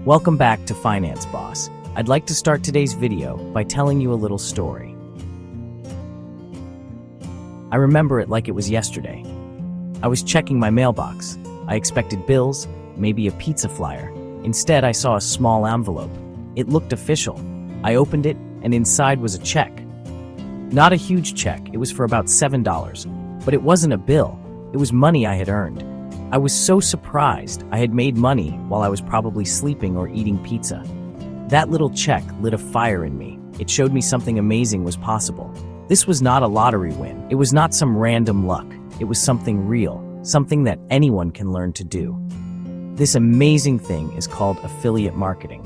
Welcome back to Finance Boss. I'd like to start today's video by telling you a little story. I remember it like it was yesterday. I was checking my mailbox. I expected bills, maybe a pizza flyer. Instead, I saw a small envelope. It looked official. I opened it, and inside was a check. Not a huge check, it was for about $7. But it wasn't a bill, it was money I had earned. I was so surprised I had made money while I was probably sleeping or eating pizza. That little check lit a fire in me. It showed me something amazing was possible. This was not a lottery win. It was not some random luck. It was something real, something that anyone can learn to do. This amazing thing is called affiliate marketing.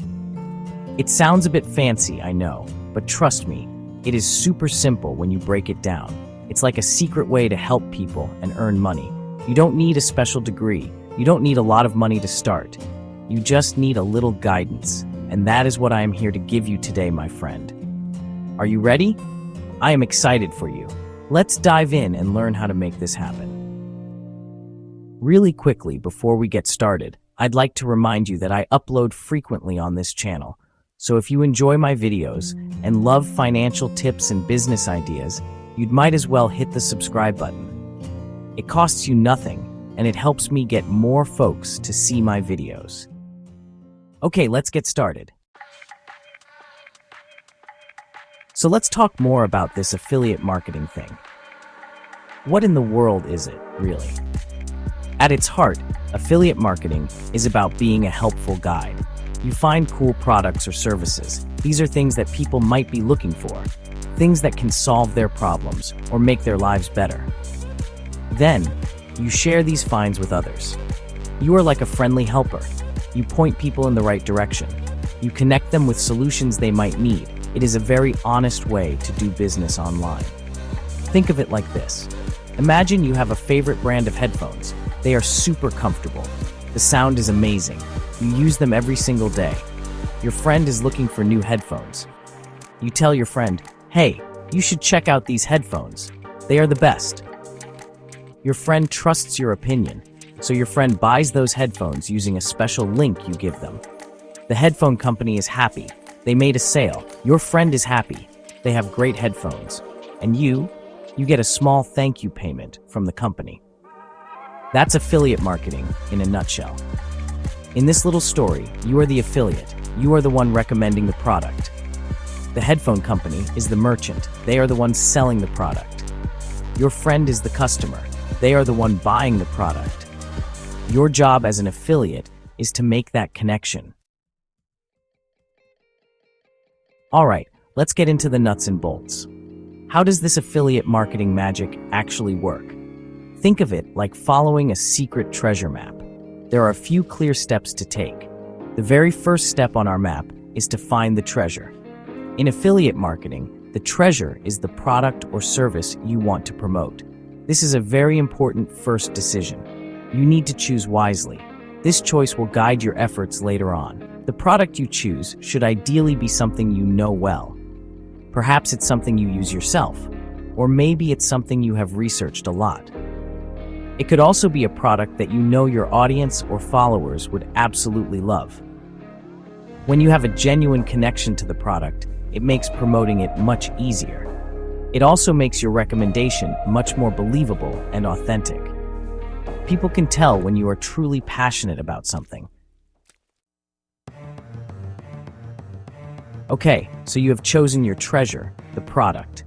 It sounds a bit fancy, I know, but trust me, it is super simple when you break it down. It's like a secret way to help people and earn money. You don't need a special degree. You don't need a lot of money to start. You just need a little guidance, and that is what I am here to give you today, my friend. Are you ready? I am excited for you. Let's dive in and learn how to make this happen. Really quickly, before we get started, I'd like to remind you that I upload frequently on this channel. So if you enjoy my videos and love financial tips and business ideas, you'd might as well hit the subscribe button. It costs you nothing, and it helps me get more folks to see my videos. Okay, let's get started. So let's talk more about this affiliate marketing thing. What in the world is it, really? At its heart, affiliate marketing is about being a helpful guide. You find cool products or services. These are things that people might be looking for, things that can solve their problems or make their lives better. Then, you share these finds with others. You are like a friendly helper. You point people in the right direction. You connect them with solutions they might need. It is a very honest way to do business online. Think of it like this. Imagine you have a favorite brand of headphones. They are super comfortable. The sound is amazing. You use them every single day. Your friend is looking for new headphones. You tell your friend, "Hey, you should check out these headphones. They are the best." Your friend trusts your opinion, so your friend buys those headphones using a special link you give them. The headphone company is happy. They made a sale. Your friend is happy. They have great headphones. And you get a small thank you payment from the company. That's affiliate marketing in a nutshell. In this little story, you are the affiliate. You are the one recommending the product. The headphone company is the merchant. They are the ones selling the product. Your friend is the customer. They are the one buying the product. Your job as an affiliate is to make that connection. All right, let's get into the nuts and bolts. How does this affiliate marketing magic actually work? Think of it like following a secret treasure map. There are a few clear steps to take. The very first step on our map is to find the treasure. In affiliate marketing, the treasure is the product or service you want to promote. This is a very important first decision. You need to choose wisely. This choice will guide your efforts later on. The product you choose should ideally be something you know well. Perhaps it's something you use yourself, or maybe it's something you have researched a lot. It could also be a product that you know your audience or followers would absolutely love. When you have a genuine connection to the product, it makes promoting it much easier. It also makes your recommendation much more believable and authentic. People can tell when you are truly passionate about something. Okay, so you have chosen your treasure, the product,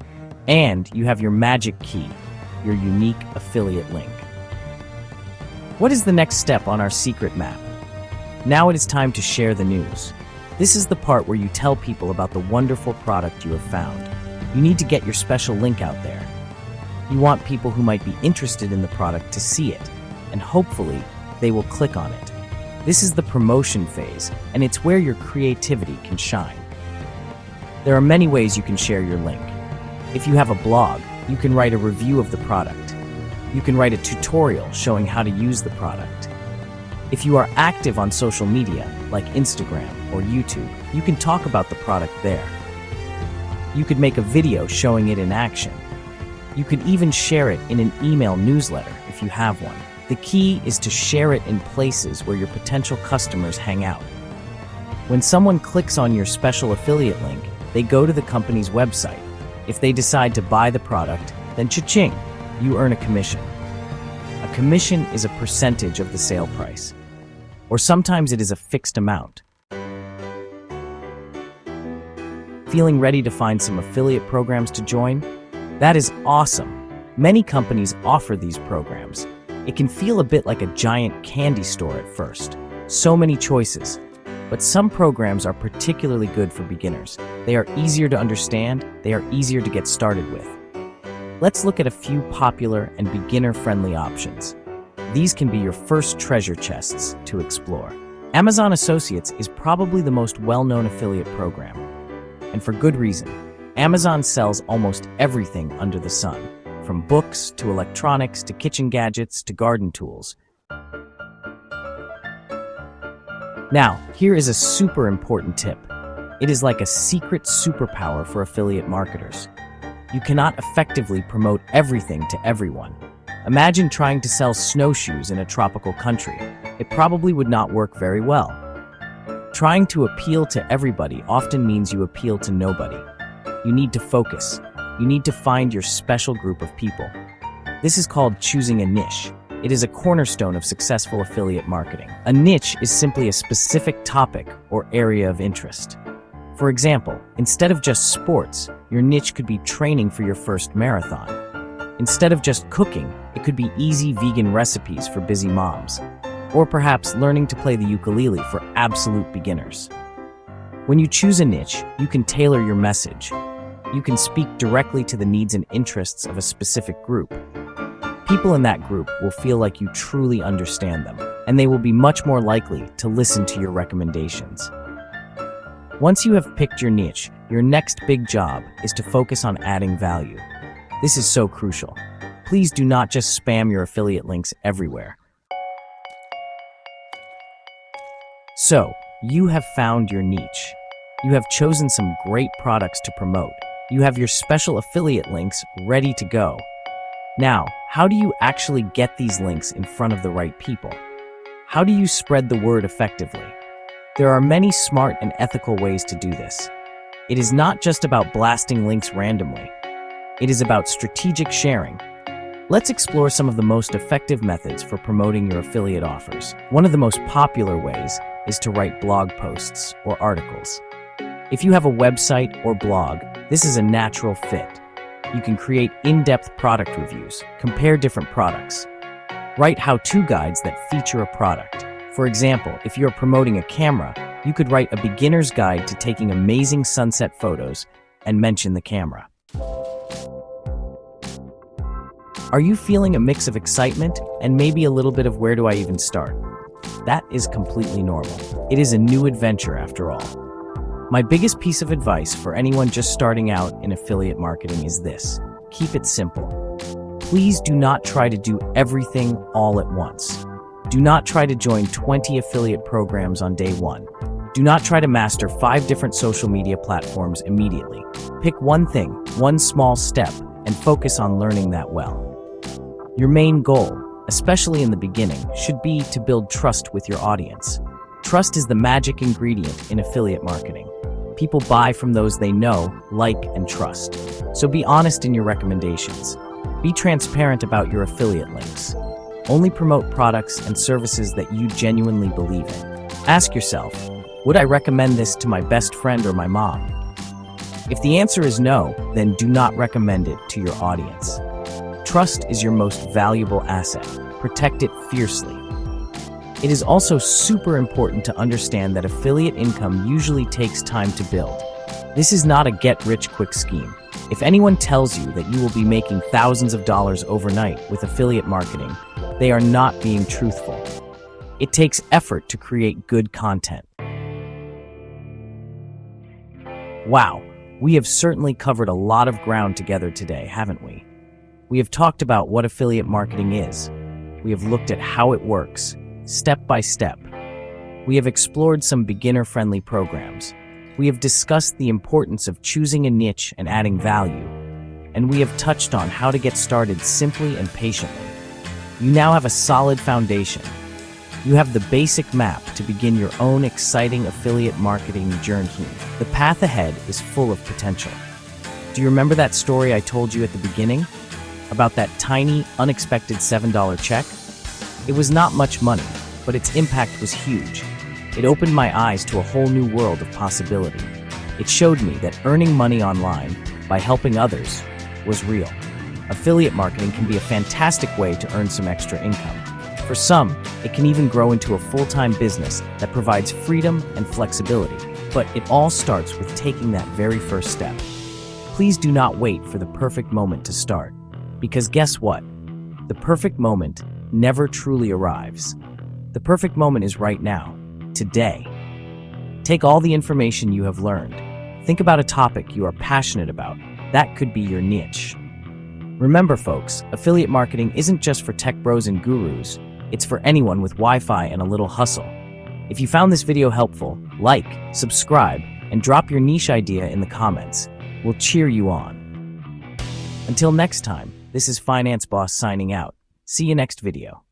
and you have your magic key, your unique affiliate link. What is the next step on our secret map? Now it is time to share the news. This is the part where you tell people about the wonderful product you have found. You need to get your special link out there. You want people who might be interested in the product to see it, and hopefully, they will click on it. This is the promotion phase, and it's where your creativity can shine. There are many ways you can share your link. If you have a blog, you can write a review of the product. You can write a tutorial showing how to use the product. If you are active on social media, like Instagram or YouTube, you can talk about the product there. You could make a video showing it in action. You could even share it in an email newsletter if you have one. The key is to share it in places where your potential customers hang out. When someone clicks on your special affiliate link, they go to the company's website. If they decide to buy the product, then cha-ching, you earn a commission. A commission is a percentage of the sale price, or sometimes it is a fixed amount. Feeling ready to find some affiliate programs to join? That is awesome. Many companies offer these programs. It can feel a bit like a giant candy store at first. So many choices. But some programs are particularly good for beginners. They are easier to understand, they are easier to get started with. Let's look at a few popular and beginner-friendly options. These can be your first treasure chests to explore. Amazon Associates is probably the most well-known affiliate program. And for good reason. Amazon sells almost everything under the sun, from books to electronics to kitchen gadgets to garden tools. Now, here is a super important tip. It is like a secret superpower for affiliate marketers. You cannot effectively promote everything to everyone. Imagine trying to sell snowshoes in a tropical country. It probably would not work very well. Trying to appeal to everybody often means you appeal to nobody. You need to focus. You need to find your special group of people. This is called choosing a niche. It is a cornerstone of successful affiliate marketing. A niche is simply a specific topic or area of interest. For example, instead of just sports, your niche could be training for your first marathon. Instead of just cooking, it could be easy vegan recipes for busy moms. Or perhaps learning to play the ukulele for absolute beginners. When you choose a niche, you can tailor your message. You can speak directly to the needs and interests of a specific group. People in that group will feel like you truly understand them, and they will be much more likely to listen to your recommendations. Once you have picked your niche, your next big job is to focus on adding value. This is so crucial. Please do not just spam your affiliate links everywhere. So, you have found your niche. You have chosen some great products to promote. You have your special affiliate links ready to go. Now, how do you actually get these links in front of the right people? How do you spread the word effectively? There are many smart and ethical ways to do this. It is not just about blasting links randomly. It is about strategic sharing. Let's explore some of the most effective methods for promoting your affiliate offers. One of the most popular ways is to write blog posts or articles. If you have a website or blog, this is a natural fit. You can create in-depth product reviews, compare different products, write how-to guides that feature a product. For example, if you're promoting a camera, you could write a beginner's guide to taking amazing sunset photos and mention the camera. Are you feeling a mix of excitement and maybe a little bit of where do I even start? That is completely normal. It is a new adventure after all. My biggest piece of advice for anyone just starting out in affiliate marketing is this: keep it simple. Please do not try to do everything all at once. Do not try to join 20 affiliate programs on day one. Do not try to master 5 different social media platforms immediately. Pick one thing, one small step, and focus on learning that well. Your main goal, especially in the beginning, should be to build trust with your audience. Trust is the magic ingredient in affiliate marketing. People buy from those they know, like, and trust. So be honest in your recommendations. Be transparent about your affiliate links. Only promote products and services that you genuinely believe in. Ask yourself, would I recommend this to my best friend or my mom? If the answer is no, then do not recommend it to your audience. Trust is your most valuable asset. Protect it fiercely. It is also super important to understand that affiliate income usually takes time to build. This is not a get-rich-quick scheme. If anyone tells you that you will be making thousands of dollars overnight with affiliate marketing, they are not being truthful. It takes effort to create good content. Wow, we have certainly covered a lot of ground together today, haven't we? We have talked about what affiliate marketing is. We have looked at how it works, step by step. We have explored some beginner-friendly programs. We have discussed the importance of choosing a niche and adding value. And we have touched on how to get started simply and patiently. You now have a solid foundation. You have the basic map to begin your own exciting affiliate marketing journey. The path ahead is full of potential. Do you remember that story I told you at the beginning? About that tiny, unexpected $7 check? It was not much money, but its impact was huge. It opened my eyes to a whole new world of possibility. It showed me that earning money online by helping others was real. Affiliate marketing can be a fantastic way to earn some extra income. For some, it can even grow into a full-time business that provides freedom and flexibility. But it all starts with taking that very first step. Please do not wait for the perfect moment to start. Because guess what? The perfect moment never truly arrives. The perfect moment is right now, today. Take all the information you have learned. Think about a topic you are passionate about. That could be your niche. Remember, folks, affiliate marketing isn't just for tech bros and gurus. It's for anyone with Wi-Fi and a little hustle. If you found this video helpful, like, subscribe, and drop your niche idea in the comments. We'll cheer you on. Until next time, this is Finance Boss signing out. See you next video.